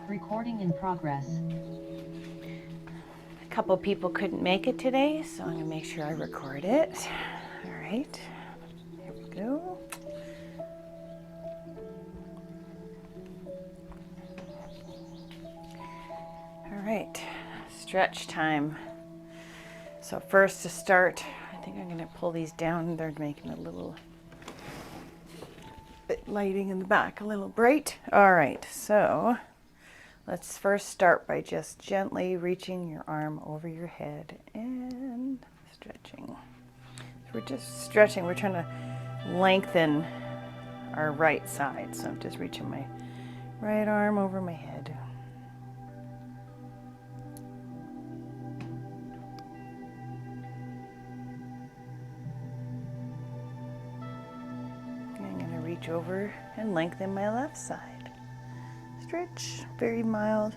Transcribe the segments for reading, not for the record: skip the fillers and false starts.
Recording in progress. A couple people couldn't make it today, so I'm gonna make sure I record it. All right, here we go. All right, stretch time. So first to start, I think I'm gonna pull these down. They're making a little bit lighting in the back, a little bright. All right, so let's first start by just gently reaching your arm over your head and stretching. So we're just stretching. We're trying to lengthen our right side. So I'm just reaching my right arm over my head. I'm going to reach over and lengthen my left side. Stretch, very mild.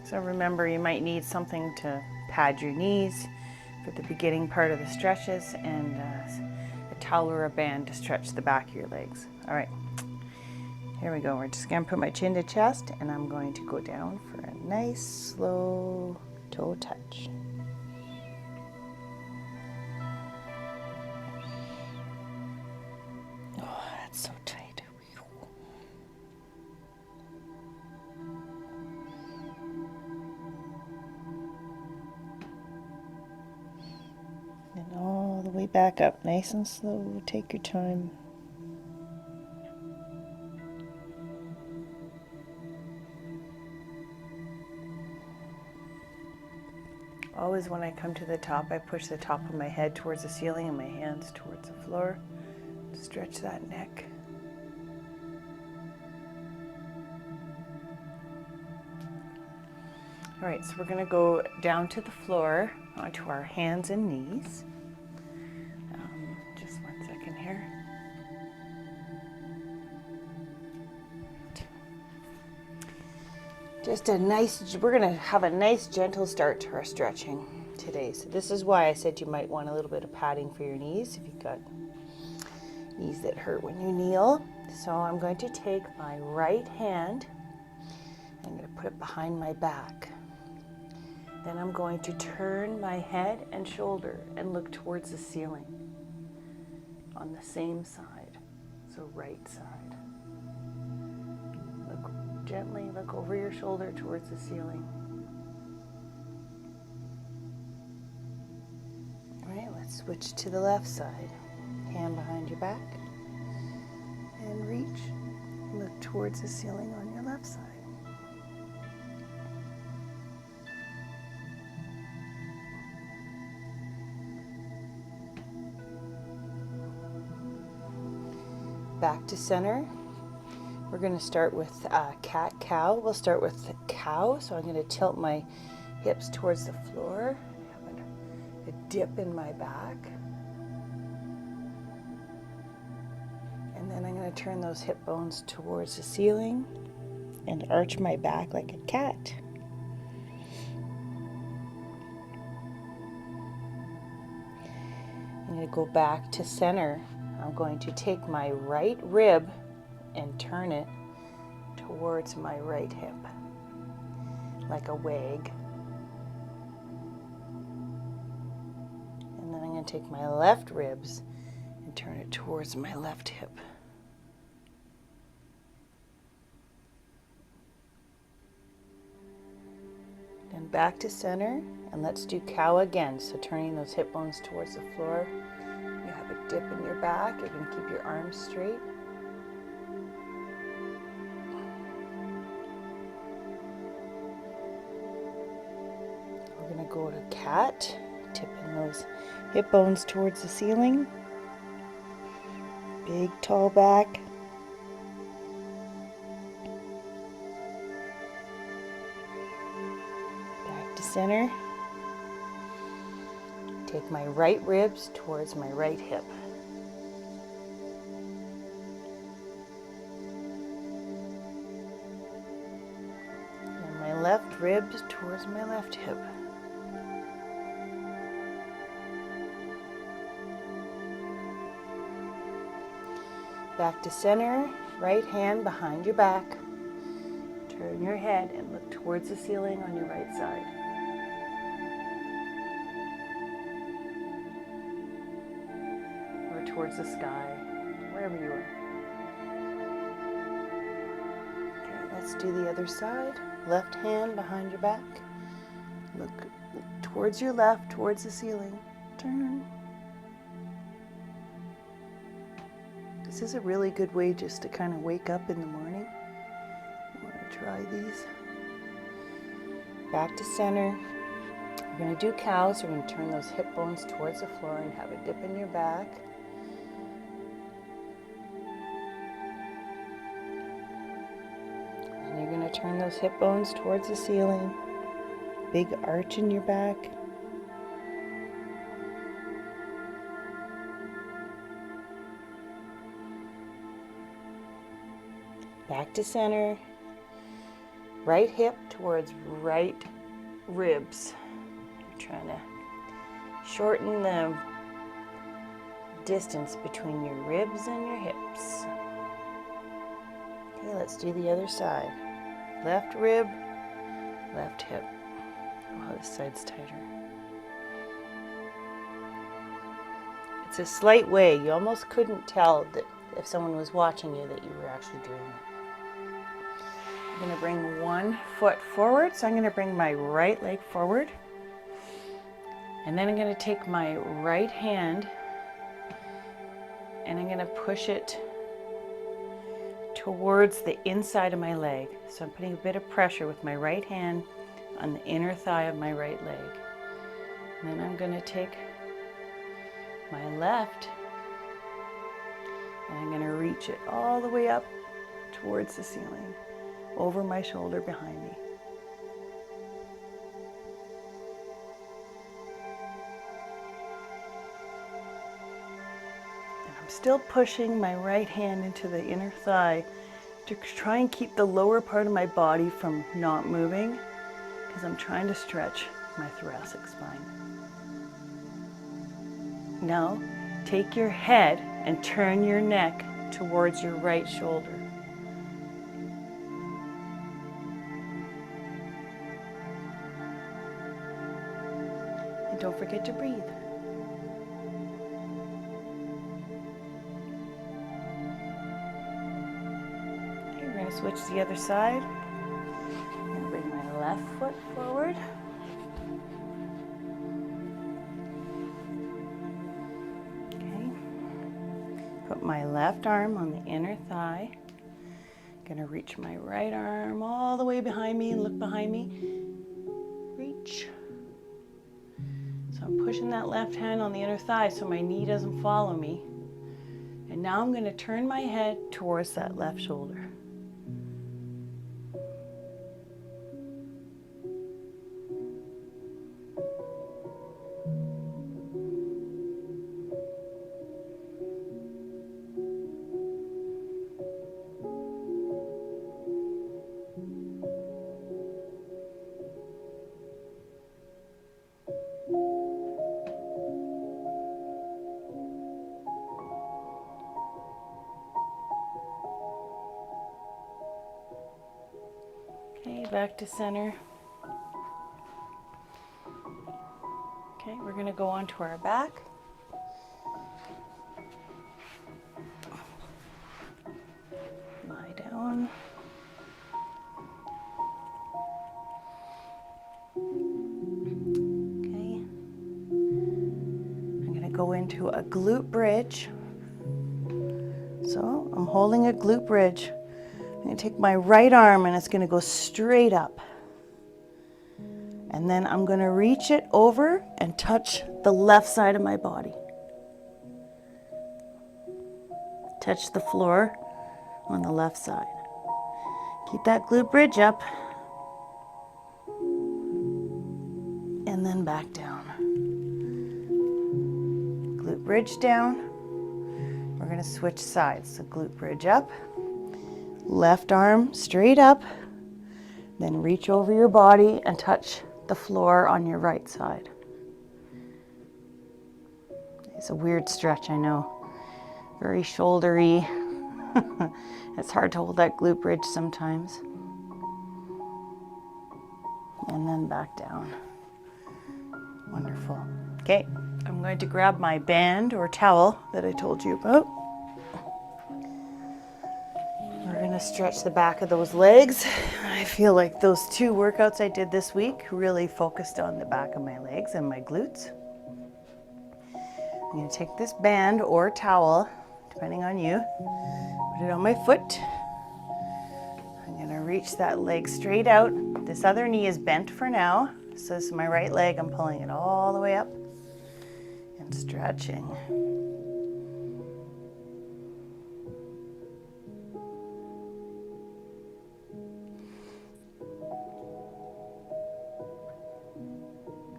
So remember, you might need something to pad your knees for the beginning part of the stretches, and a towel or a band to stretch the back of your legs. All right, here we go. We're just gonna put my chin to chest, and I'm going to go down for a nice slow toe touch. Oh, that's so tight. And all the way back up, nice and slow. Take your time. Always when I come to the top, I push the top of my head towards the ceiling and my hands towards the floor. Stretch that neck. All right, so we're gonna go down to the floor onto our hands and knees. Just 1 second here. Just we're gonna have a nice gentle start to our stretching today. So this is why I said you might want a little bit of padding for your knees if you've got knees that hurt when you kneel. So I'm going to take my right hand, I'm going to put it behind my back. Then I'm going to turn my head and shoulder and look towards the ceiling on the same side, so right side. Gently look over your shoulder towards the ceiling. All right, let's switch to the left side. Hand behind your back and reach. Look towards the ceiling on your left side. Back to center. We're going to start with cat-cow. We'll start with cow. So I'm going to tilt my hips towards the floor. Have a dip in my back. And then I'm going to turn those hip bones towards the ceiling and arch my back like a cat. I'm going to go back to center. I'm going to take my right rib and turn it towards my right hip, like a wag. And then I'm going to take my left ribs and turn it towards my left hip. Then back to center, and let's do cow again. So turning those hip bones towards the floor. You have a dip in your back. You're going to keep your arms straight. We're going to go to cat, tipping those hip bones towards the ceiling. Big tall back. Back to center. Take my right ribs towards my right hip. And my left ribs towards my left hip. Back to center, right hand behind your back. Turn your head and look towards the ceiling on your right side. Or towards the sky, wherever you are. Okay, let's do the other side. Left hand behind your back. Look towards your left, towards the ceiling. Turn. This is a really good way just to kind of wake up in the morning. You want to try these. Back to center. We're going to do cows. We're going to turn those hip bones towards the floor and have a dip in your back. And you're going to turn those hip bones towards the ceiling. Big arch in your back. Back to center. Right hip towards right ribs. You're trying to shorten the distance between your ribs and your hips. Okay, let's do the other side. Left rib, left hip. Oh, this side's tighter. It's a slight way. You almost couldn't tell that if someone was watching you that you were actually doing it. I'm going to bring one foot forward, so I'm going to bring my right leg forward. And then I'm going to take my right hand and I'm going to push it towards the inside of my leg. So I'm putting a bit of pressure with my right hand on the inner thigh of my right leg. And then I'm going to take my left and I'm going to reach it all the way up towards the ceiling, over my shoulder behind me. And I'm still pushing my right hand into the inner thigh to try and keep the lower part of my body from not moving, because I'm trying to stretch my thoracic spine. Now, take your head and turn your neck towards your right shoulder. And don't forget to breathe. Okay, we're going to switch to the other side. I'm going to bring my left foot forward. Put my left arm on the inner thigh. Gonna reach my right arm all the way behind me and look behind me. Reach. So I'm pushing that left hand on the inner thigh so my knee doesn't follow me. And now I'm gonna turn my head towards that left shoulder. Okay, back to center. Okay, we're going to go onto our back. Lie down. Okay. I'm going to go into a glute bridge. So I'm holding a glute bridge. I'm going to take my right arm and it's going to go straight up. And then I'm going to reach it over and touch the left side of my body. Touch the floor on the left side. Keep that glute bridge up. And then back down. Glute bridge down. We're going to switch sides. So glute bridge up. Left arm straight up, then reach over your body and touch the floor on your right side. It's a weird stretch, I know. Very shouldery. It's hard to hold that glute bridge sometimes. And then back down. Wonderful. Okay, I'm going to grab my band or towel that I told you about. We're going to stretch the back of those legs. I feel like those 2 workouts I did this week really focused on the back of my legs and my glutes. I'm going to take this band or towel, depending on you, put it on my foot. I'm going to reach that leg straight out. This other knee is bent for now. So this is my right leg. I'm pulling it all the way up and stretching.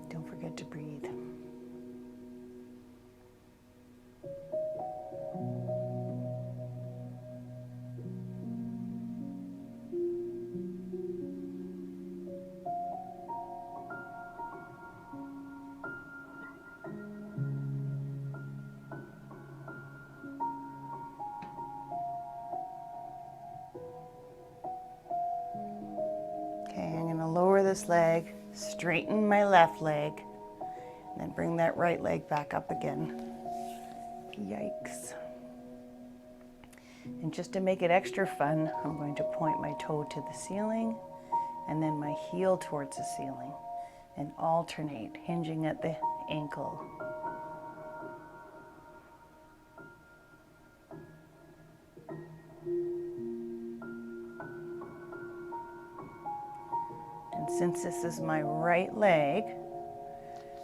Don't forget to breathe. Okay, I'm going to lower this leg, straighten my left leg, and then bring that right leg back up again. Yikes. And just to make it extra fun, I'm going to point my toe to the ceiling and then my heel towards the ceiling and alternate, hinging at the ankle. And since this is my right leg,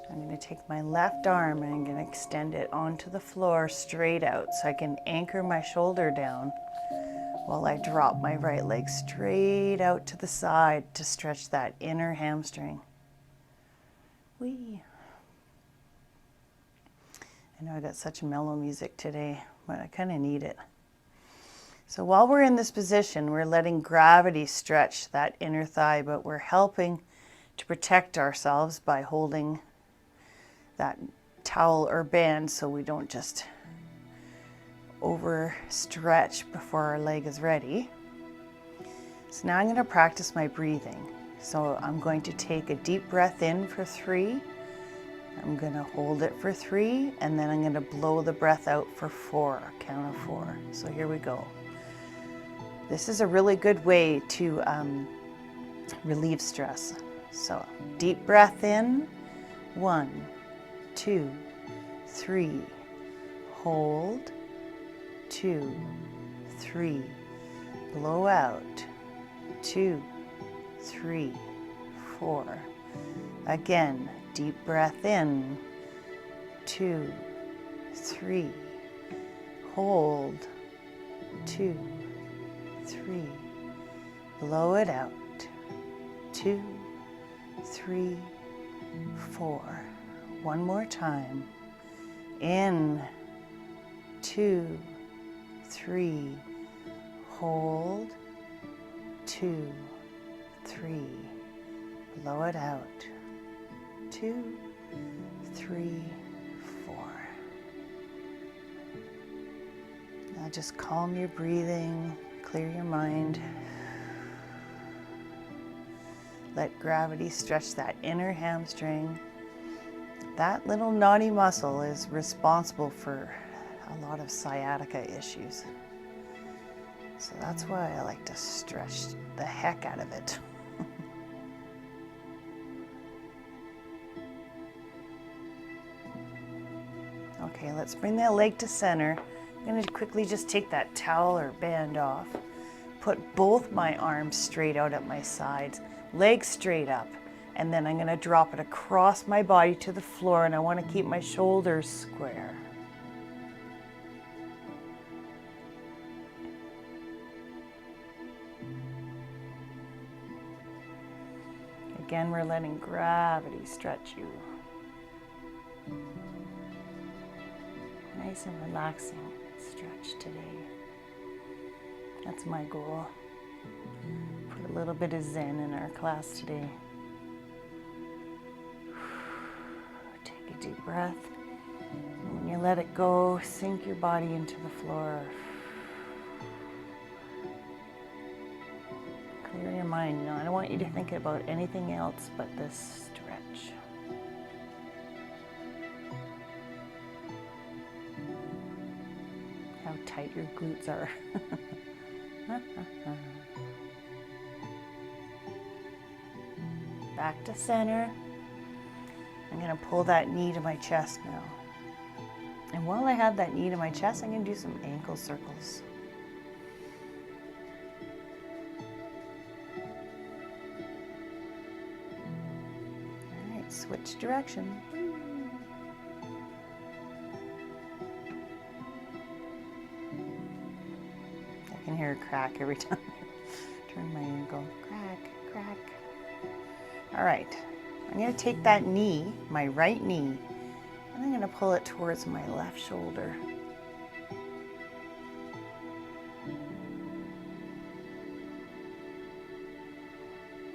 I'm going to take my left arm and I'm going to extend it onto the floor straight out so I can anchor my shoulder down while I drop my right leg straight out to the side to stretch that inner hamstring. Whee! I know I got such mellow music today, but I kind of need it. So while we're in this position, we're letting gravity stretch that inner thigh, but we're helping to protect ourselves by holding that towel or band so we don't just overstretch before our leg is ready. So now I'm going to practice my breathing. So I'm going to take a deep breath in for 3. I'm going to hold it for 3, and then I'm going to blow the breath out for 4, count of 4. So here we go. This is a really good way to relieve stress. So deep breath in, 1, 2, 3, hold, 2, 3, blow out, 2, 3, 4. Again, deep breath in, 2, 3, hold, 2, 3, blow it out, 2, 3, 4. One more time. In, 2, 3, hold, 2, 3, blow it out, 2, 3, 4. Now just calm your breathing, clear your mind. Let gravity stretch that inner hamstring. That little knotty muscle is responsible for a lot of sciatica issues. So that's why I like to stretch the heck out of it. Okay, let's bring that leg to center. I'm going to quickly just take that towel or band off. Put both my arms straight out at my sides, legs straight up. And then I'm going to drop it across my body to the floor, and I want to keep my shoulders square. Again, we're letting gravity stretch you. Nice and relaxing stretch today. That's my goal. Put a little bit of zen in our class today. Take a deep breath. And when you let it go, sink your body into the floor. Clear your mind. No, I don't want you to think about anything else but this stretch. How tight your glutes are. Back to center. I'm going to pull that knee to my chest now. And while I have that knee to my chest, I'm going to do some ankle circles. All right, switch direction. I can hear a crack every time I turn my ankle. Crack, crack. All right, I'm going to take that knee, my right knee, and I'm going to pull it towards my left shoulder.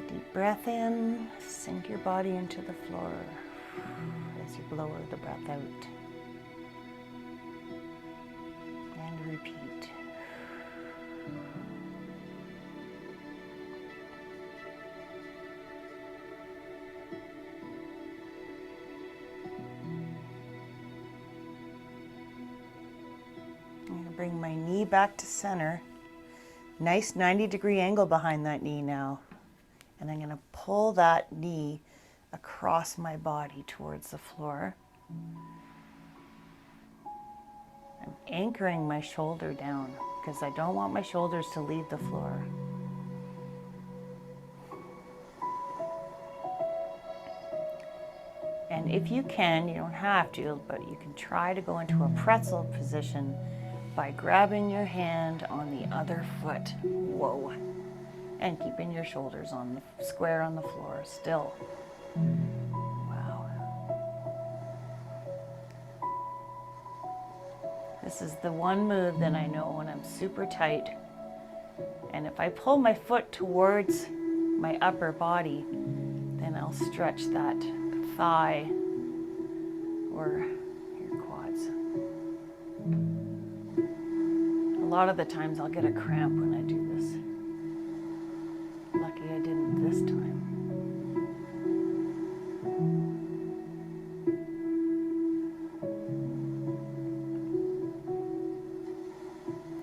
Deep breath in, sink your body into the floor as you blow the breath out. And repeat. I'm going to bring my knee back to center. Nice 90-degree angle behind that knee now. And I'm going to pull that knee across my body towards the floor. I'm anchoring my shoulder down because I don't want my shoulders to leave the floor. And if you can, you don't have to, but you can try to go into a pretzel position by grabbing your hand on the other foot. Whoa. And keeping your shoulders on the square on the floor still. Wow. This is the one move that I know when I'm super tight. And if I pull my foot towards my upper body, then I'll stretch that thigh or your quads. A lot of the times I'll get a cramp when I do this. Lucky I didn't this time.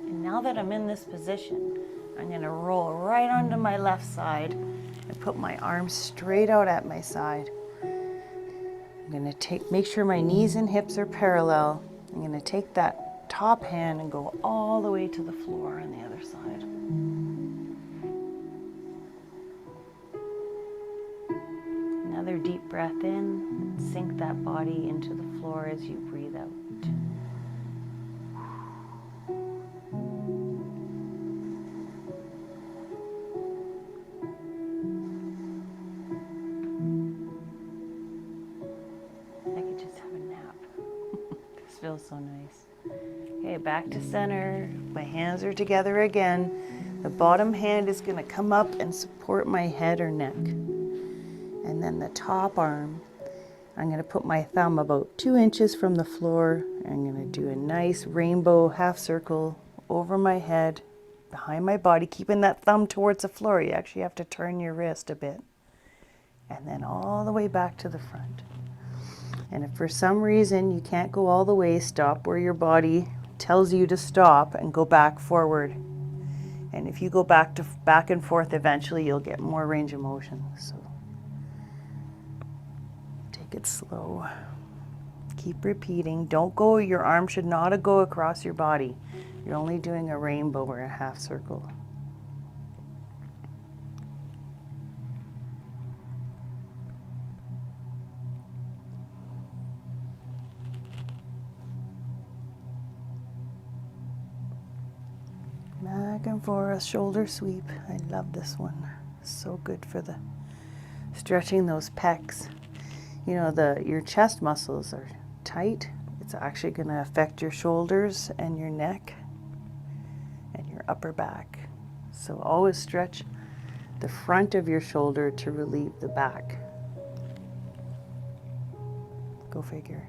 And now that I'm in this position, I'm going to roll right onto my left side and put my arms straight out at my side. I'm going to make sure my knees and hips are parallel. I'm going to take that top hand and go all the way to the floor on the other side. Another deep breath in and sink that body into the floor as you breathe out. I could just have a nap. This feels so nice. Okay, back to center. My hands are together again. The bottom hand is going to come up and support my head or neck. And then the top arm, I'm going to put my thumb about 2 inches from the floor. I'm going to do a nice rainbow half circle over my head, behind my body, keeping that thumb towards the floor. You actually have to turn your wrist a bit. And then all the way back to the front. And if for some reason you can't go all the way, stop where your body tells you to stop and go back forward. And if you go back and forth, eventually you'll get more range of motion. So take it slow. Keep repeating. Don't go, your arm should not go across your body. You're only doing a rainbow or a half circle. Back and forth, shoulder sweep. I love this one. So good for the stretching those pecs. You know, your chest muscles are tight. It's actually going to affect your shoulders and your neck and your upper back. So always stretch the front of your shoulder to relieve the back. Go figure.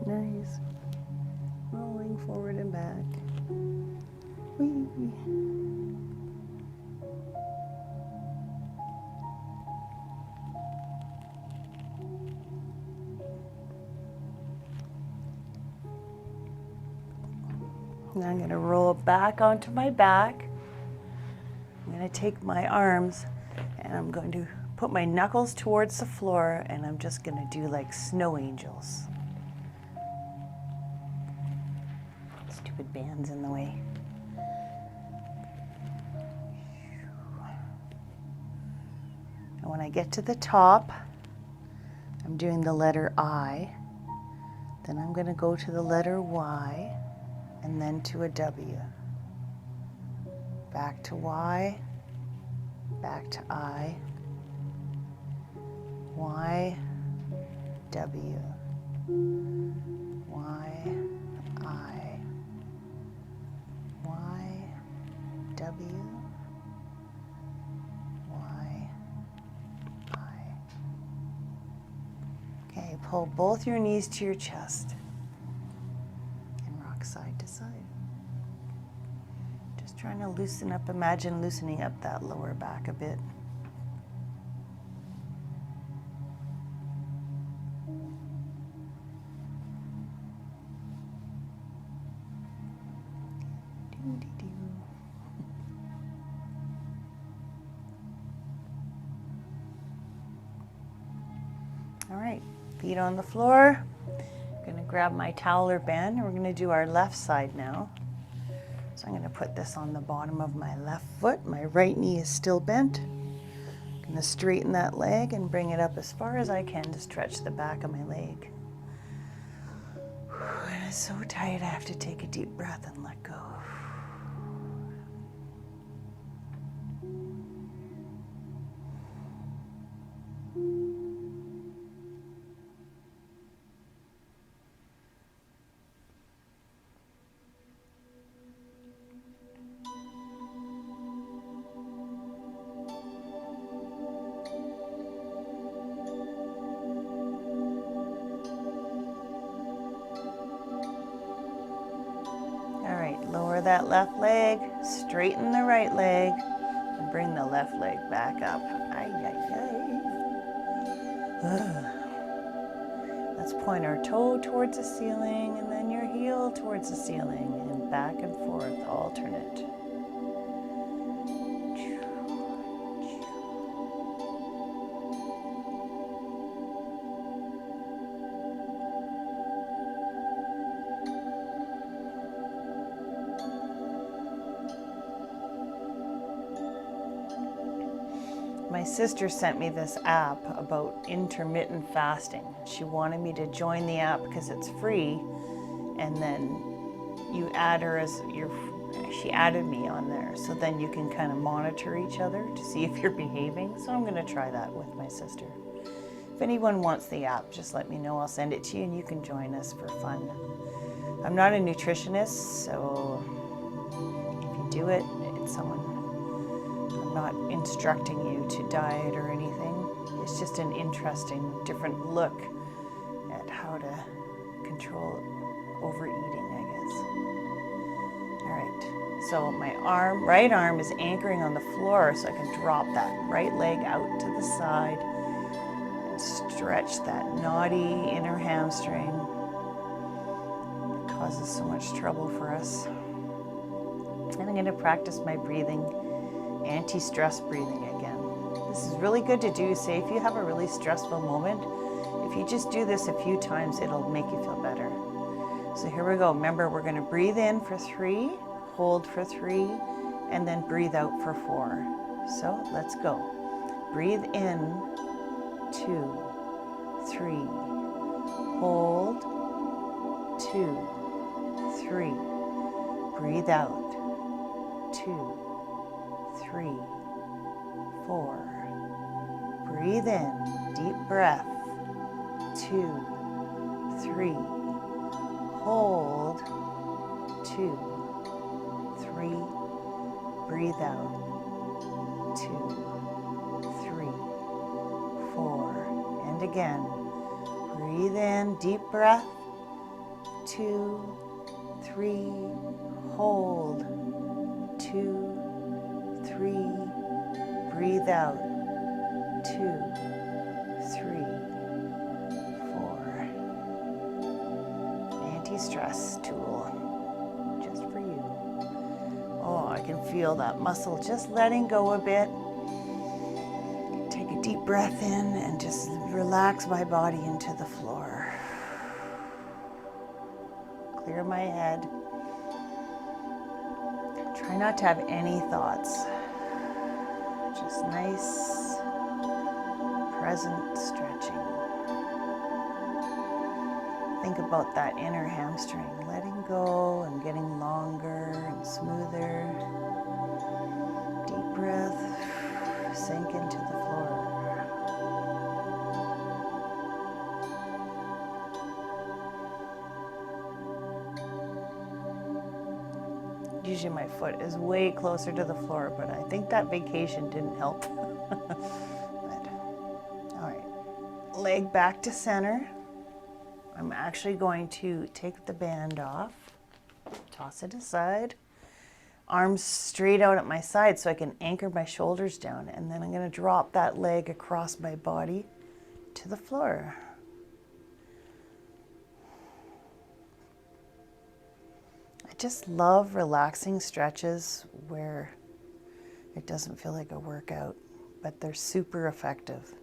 Nice. Rolling forward and back. Whee. Now I'm going to roll back onto my back. I'm going to take my arms and I'm going to put my knuckles towards the floor, and I'm just going to do like snow angels. Stupid band's in the way. And when I get to the top, I'm doing the letter I. Then I'm going to go to the letter Y and then to a W. Back to Y, back to I, Y, W, Y, I, Y, W, Y, I. Okay, pull both your knees to your chest and rock side to side. Just trying to loosen up, imagine loosening up that lower back a bit. All right, feet on the floor. I'm going to grab my towel or band, and we're going to do our left side now. So I'm going to put this on the bottom of my left foot. My right knee is still bent. I'm going to straighten that leg and bring it up as far as I can to stretch the back of my leg. And it's so tight, I have to take a deep breath and let go. Lower that left leg, straighten the right leg, and bring the left leg back up. Ay, ay, ay. Let's point our toe towards the ceiling and then your heel towards the ceiling, and back and forth, alternate. My sister sent me this app about intermittent fasting. She wanted me to join the app because it's free, and then you add her as she added me on there, so then you can kind of monitor each other to see if you're behaving. So I'm going to try that with my sister. If anyone wants the app, just let me know. I'll send it to you and you can join us for fun. I'm not a nutritionist, so if you do it, it's someone. I'm not instructing you to diet or anything. It's just an interesting, different look at how to control overeating, I guess. All right, so my right arm is anchoring on the floor, so I can drop that right leg out to the side and stretch that knotty inner hamstring. It causes so much trouble for us. And I'm going to practice my breathing, anti-stress breathing again. This is really good to do. Say if you have a really stressful moment, if you just do this a few times, it'll make you feel better. So here we go. Remember, we're going to breathe in for 3, hold for 3, and then breathe out for 4. So let's go. Breathe in, 2, 3, hold, 2, 3, breathe out, 2, 3, 4. Breathe in, deep breath, 2, 3. Hold, 2, 3. Breathe out, 2, 3, 4. And again, breathe in, deep breath, 2, 3. Hold, 2, 3. Breathe out. 2, 3, 4. Anti-stress tool, just for you. Oh, I can feel that muscle just letting go a bit. Take a deep breath in and just relax my body into the floor. Clear my head. Try not to have any thoughts. Just nice, present stretching. Think about that inner hamstring, letting go and getting longer and smoother. Deep breath, sink into the floor. Usually my foot is way closer to the floor, but I think that vacation didn't help. All right, leg back to center. I'm actually going to take the band off, toss it aside, arms straight out at my side so I can anchor my shoulders down, and then I'm going to drop that leg across my body to the floor. I just love relaxing stretches where it doesn't feel like a workout, but they're super effective.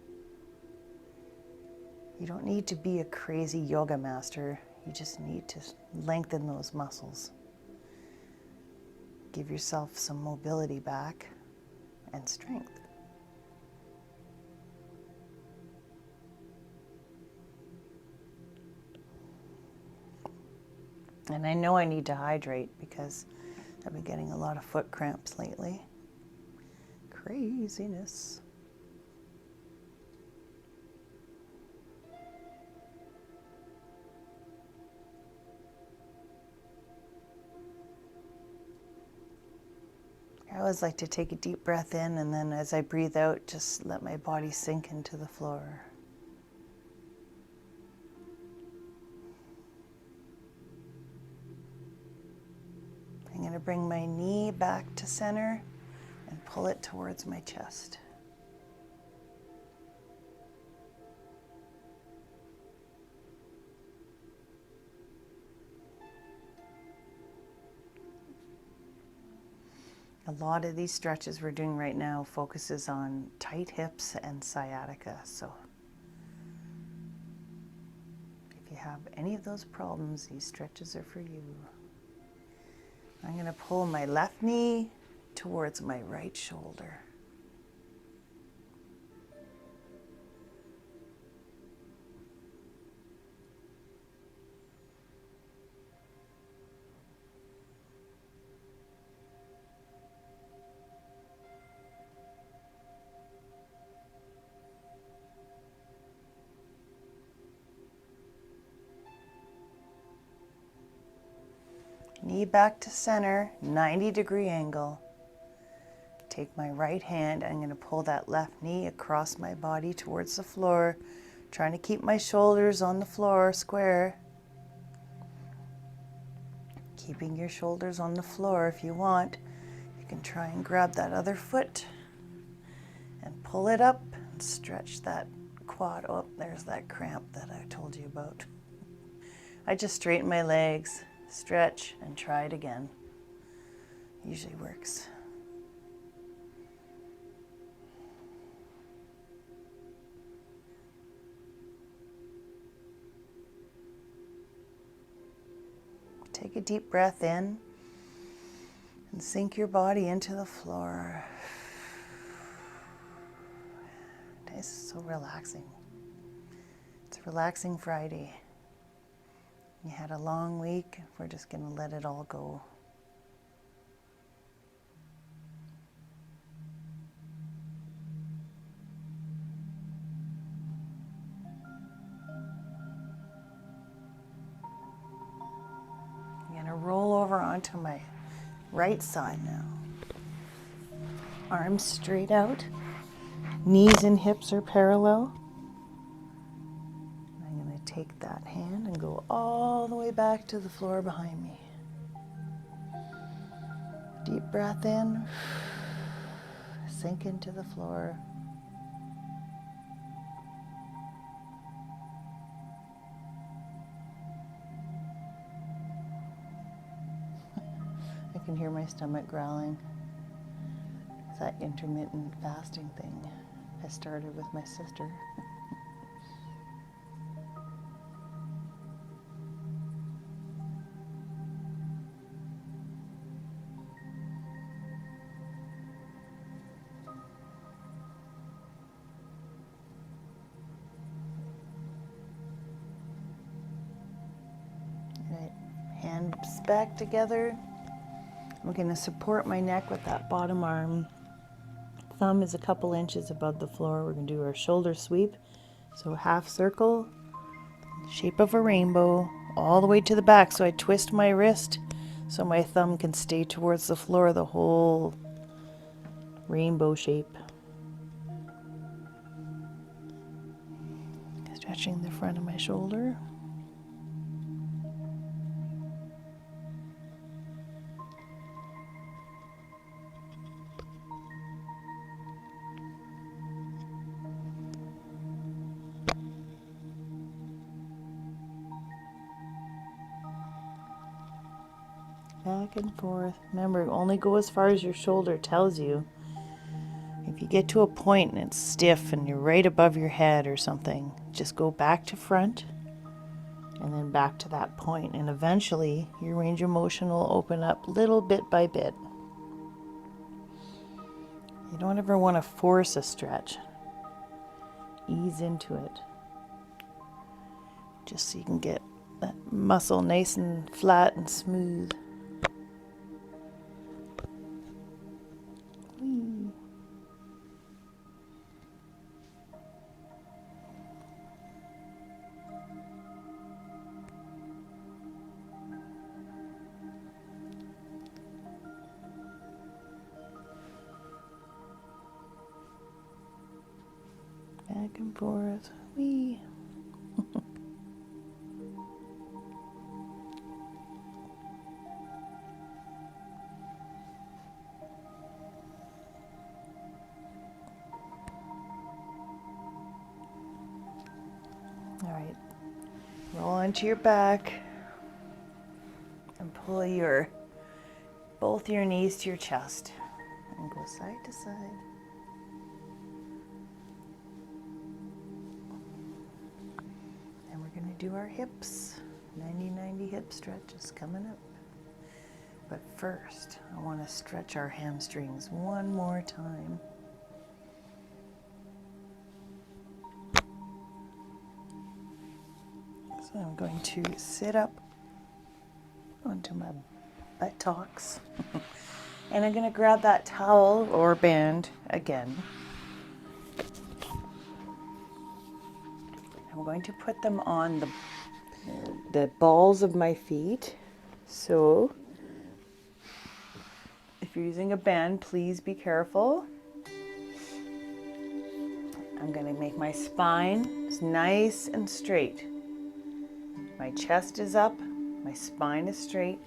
You don't need to be a crazy yoga master. You just need to lengthen those muscles. Give yourself some mobility back and strength. And I know I need to hydrate because I've been getting a lot of foot cramps lately. Craziness. I always like to take a deep breath in, and then as I breathe out, just let my body sink into the floor. I'm going to bring my knee back to center and pull it towards my chest. A lot of these stretches we're doing right now focuses on tight hips and sciatica. So if you have any of those problems, these stretches are for you. I'm going to pull my left knee towards my right shoulder. Knee back to center, 90-degree angle. Take my right hand, I'm going to pull that left knee across my body towards the floor, trying to keep my shoulders on the floor square. Keeping your shoulders on the floor if you want. You can try and grab that other foot and pull it up and stretch that quad. Oh, there's that cramp that I told you about. I just straighten my legs, stretch, and try it again. Usually works. Take a deep breath in and sink your body into the floor. This is so relaxing. It's a relaxing Friday. You had a long week. We're just going to let it all go. I'm going to roll over onto my right side now. Arms straight out. Knees and hips are parallel. I'm going to take that hand and go all the way back to the floor behind me. Deep breath in. Sink into the floor. I can hear my stomach growling. It's that intermittent fasting thing I started with my sister. Right. Hands back together. I'm going to support my neck with that bottom arm. Thumb is a couple inches above the floor. We're going to do our shoulder sweep. So half circle, shape of a rainbow, all the way to the back. So I twist my wrist so my thumb can stay towards the floor, the whole rainbow shape. Stretching the front of my shoulder. Back and forth. Remember, only go as far as your shoulder tells you. If you get to a point and it's stiff and you're right above your head or something, just go back to front and then back to that point. And eventually your range of motion will open up little bit by bit. You don't ever want to force a stretch. Ease into it. Just so you can get that muscle nice and flat and smooth. Back and forth. Wee. All right. Roll onto your back and pull both your knees to your chest and go side to side. And we're going to do our hips. 90-90 hip stretches coming up. But first, I want to stretch our hamstrings one more time. So I'm going to sit up onto my buttocks. And I'm going to grab that towel or band again. I'm going to put them on the balls of my feet. So if you're using a band, please be careful. I'm going to make my spine nice and straight. My chest is up, my spine is straight.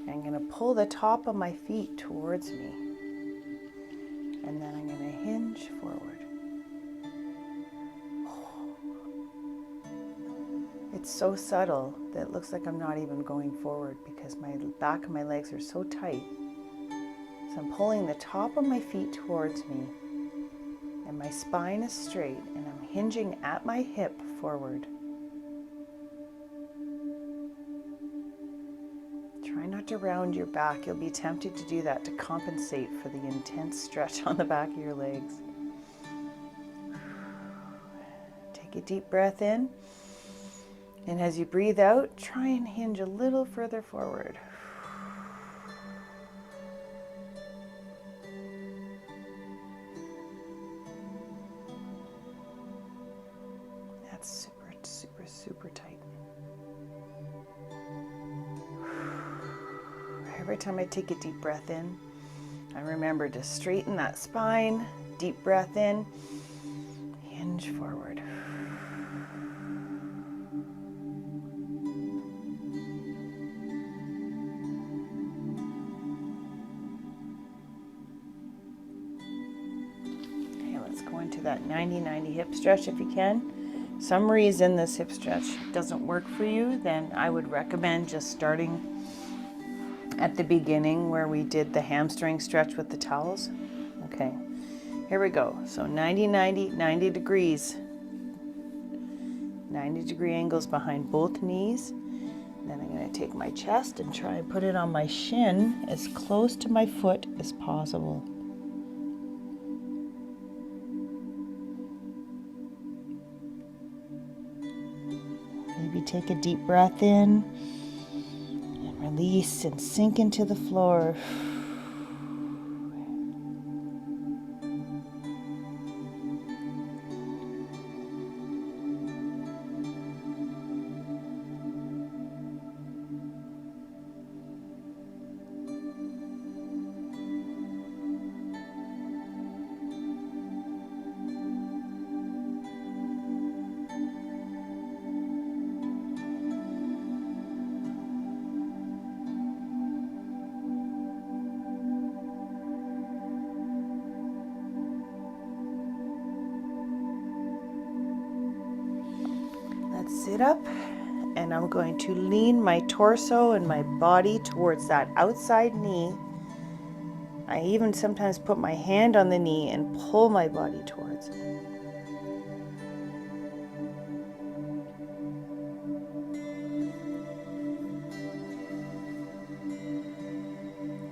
I'm going to pull the top of my feet towards me. And then I'm going to hinge forward. It's so subtle that it looks like I'm not even going forward because my back of my legs are so tight. So I'm pulling the top of my feet towards me and my spine is straight and I'm hinging at my hip forward. Try not to round your back. You'll be tempted to do that to compensate for the intense stretch on the back of your legs. Take a deep breath in. And as you breathe out, try and hinge a little further forward. That's super, super, super tight. Every time I take a deep breath in, I remember to straighten that spine, deep breath in, hinge forward. that 90-90 hip stretch if you can. Some reason this hip stretch doesn't work for you, then I would recommend just starting at the beginning where we did the hamstring stretch with the towels. Okay, here we go. So 90-90, 90 degrees. 90-degree angles behind both knees. Then I'm going to take my chest and try and put it on my shin as close to my foot as possible. Maybe take a deep breath in and release and sink into the floor. Sit up, and I'm going to lean my torso and my body towards that outside knee. I even sometimes put my hand on the knee and pull my body towards it.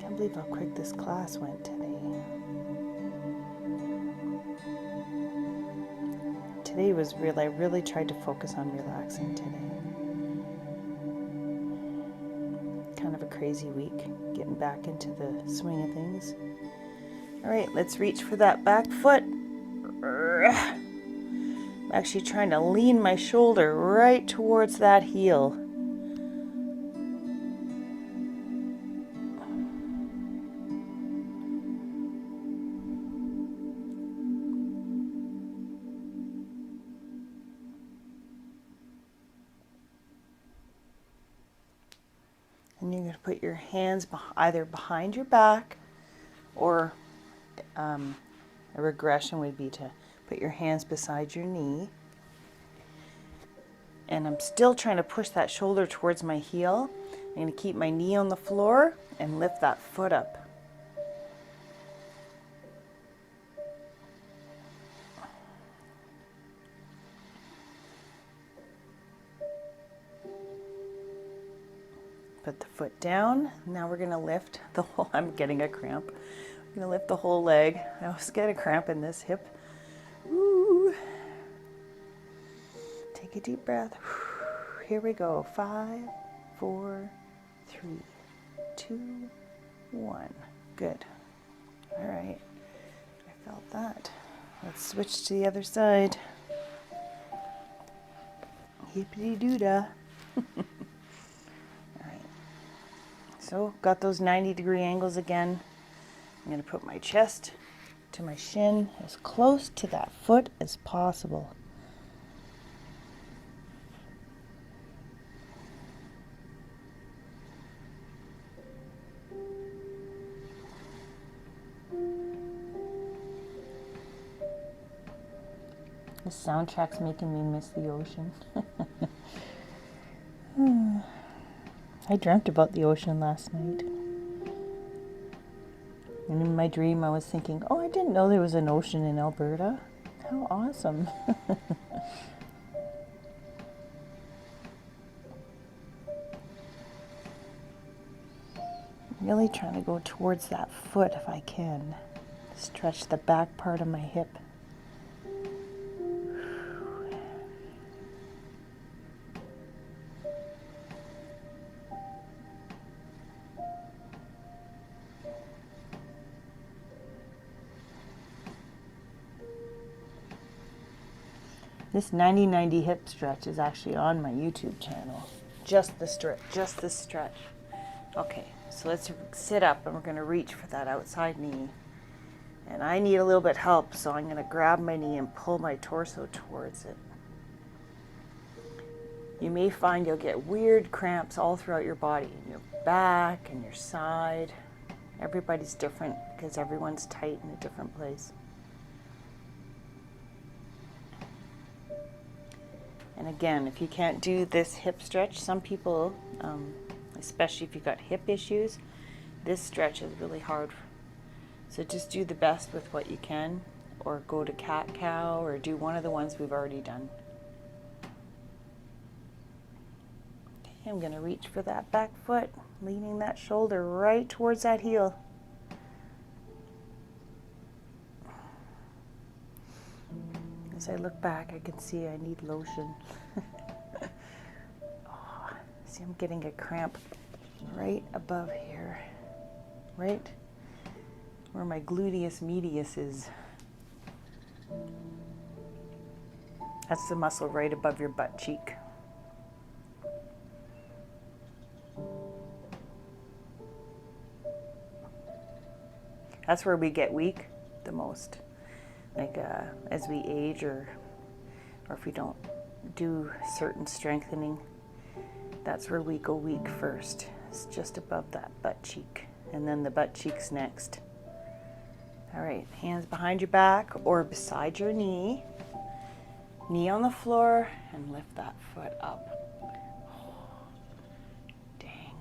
Can't believe how quick this class went today. Today was real. I really tried to focus on relaxing today. Kind of a crazy week, getting back into the swing of things. All right, let's reach for that back foot. I'm actually trying to lean my shoulder right towards that heel. And you're going to put your hands either behind your back, or a regression would be to put your hands beside your knee. And I'm still trying to push that shoulder towards my heel. I'm going to keep my knee on the floor and lift that foot up. Put the foot down. Now we're going to lift the whole, I'm getting a cramp. I'm going to lift the whole leg. I always get a cramp in this hip. Woo. Take a deep breath. Here we go. 5, 4, 3, 2, 1. Good. All right. I felt that. Let's switch to the other side. Hippity-doo-dah. So, got those 90-degree angles again. I'm going to put my chest to my shin as close to that foot as possible. The soundtrack's making me miss the ocean. I dreamt about the ocean last night. And in my dream I was thinking, oh, I didn't know there was an ocean in Alberta. How awesome. I'm really trying to go towards that foot if I can. Stretch the back part of my hip. This 90-90 hip stretch is actually on my YouTube channel. Just the stretch. Okay, so let's sit up and we're going to reach for that outside knee. And I need a little bit help, so I'm going to grab my knee and pull my torso towards it. You may find you'll get weird cramps all throughout your body, in your back and your side. Everybody's different because everyone's tight in a different place. And again, if you can't do this hip stretch, some people, especially if you've got hip issues, this stretch is really hard. So just do the best with what you can, or go to cat-cow, or do one of the ones we've already done. Okay, I'm going to reach for that back foot, leaning that shoulder right towards that heel. As I look back, I can see I need lotion. Oh, see, I'm getting a cramp right above here, right where my gluteus medius is. That's the muscle right above your butt cheek. That's where we get weak the most. Like as we age, or if we don't do certain strengthening, that's where we go weak first. It's just above that butt cheek, and then the butt cheek's next. All right, hands behind your back or beside your knee. Knee on the floor, and lift that foot up. Oh, dang.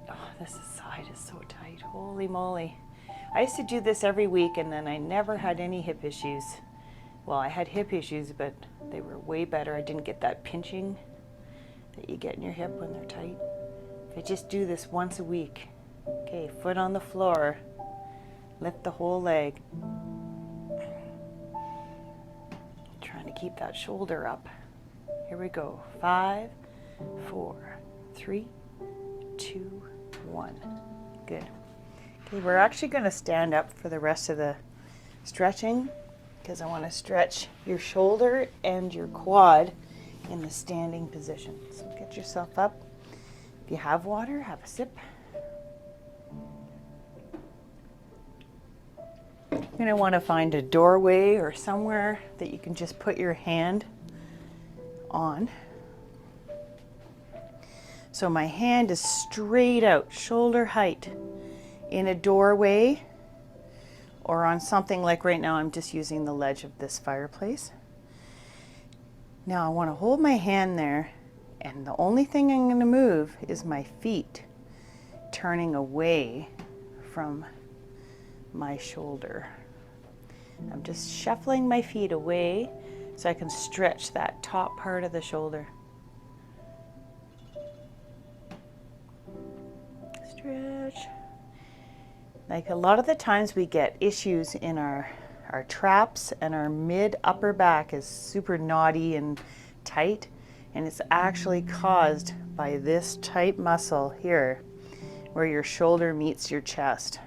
Oh, this side is so tight. Holy moly. I used to do this every week, and then I never had any hip issues. Well, I had hip issues, but they were way better. I didn't get that pinching that you get in your hip when they're tight. If I just do this once a week. Okay, foot on the floor. Lift the whole leg. Trying to keep that shoulder up. Here we go. 5, 4, 3, 2, 1. Good. Okay, we're actually going to stand up for the rest of the stretching, because I want to stretch your shoulder and your quad in the standing position. So get yourself up. If you have water, have a sip. You're going to want to find a doorway or somewhere that you can just put your hand on. So my hand is straight out, shoulder height, in a doorway, or on something like right now I'm just using the ledge of this fireplace. Now I want to hold my hand there, and the only thing I'm going to move is my feet turning away from my shoulder. I'm just shuffling my feet away so I can stretch that top part of the shoulder. Stretch. Like a lot of the times we get issues in our traps, and our mid upper back is super knotty and tight, and it's actually caused by this tight muscle here where your shoulder meets your chest.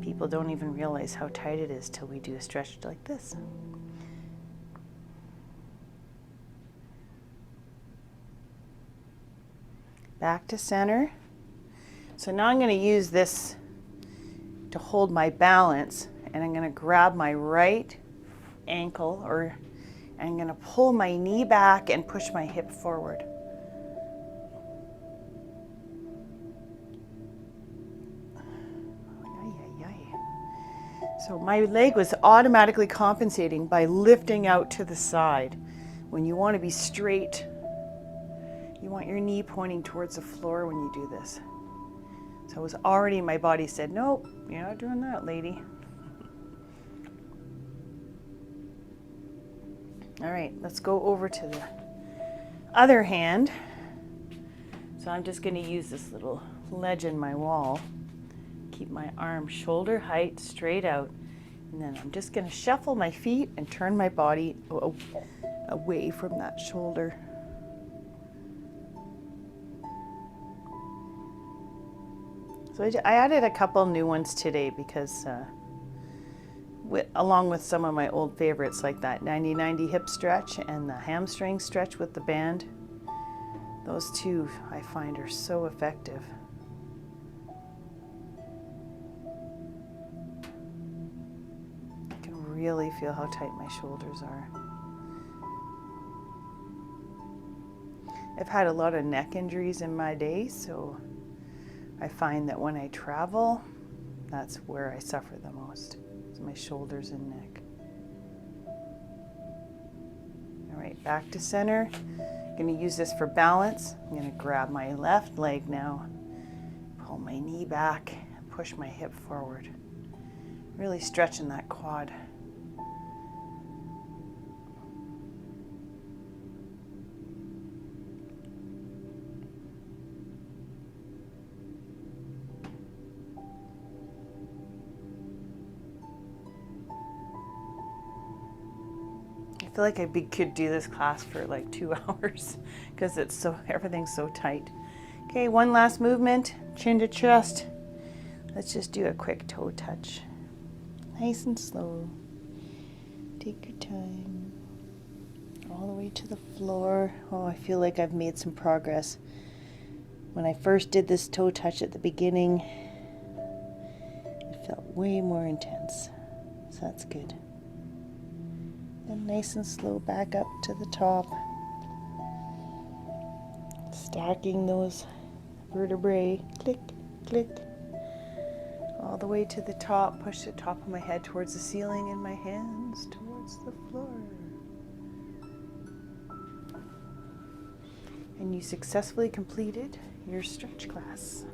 People don't even realize how tight it is till we do a stretch like this. Back to center. So now I'm going to use this to hold my balance, and I'm going to grab my right ankle, or I'm going to pull my knee back and push my hip forward. So my leg was automatically compensating by lifting out to the side. When you want to be straight, you want your knee pointing towards the floor when you do this. So it was already, my body said, nope, you're not doing that, lady. All right, let's go over to the other hand. So I'm just going to use this little ledge in my wall. Keep my arm shoulder height straight out. And then I'm just going to shuffle my feet and turn my body away from that shoulder. So I added a couple new ones today because along with some of my old favorites like that 90-90 hip stretch and the hamstring stretch with the band, those two I find are so effective. I can really feel how tight my shoulders are. I've had a lot of neck injuries in my day, so I find that when I travel, that's where I suffer the most. It's my shoulders and neck. Back to center. I'm going to use this for balance. I'm going to grab my left leg now, pull my knee back, push my hip forward. Really stretching that quad. I feel like I could do this class for like 2 hours because everything's so tight. Okay, one last movement, chin to chest. Let's just do a quick toe touch. Nice and slow. Take your time. All the way to the floor. Oh, I feel like I've made some progress. When I first did this toe touch at the beginning, it felt way more intense. So that's good. And nice and slow back up to the top. Stacking those vertebrae. Click, click. All the way to the top. Push the top of my head towards the ceiling and my hands towards the floor. And you successfully completed your stretch class.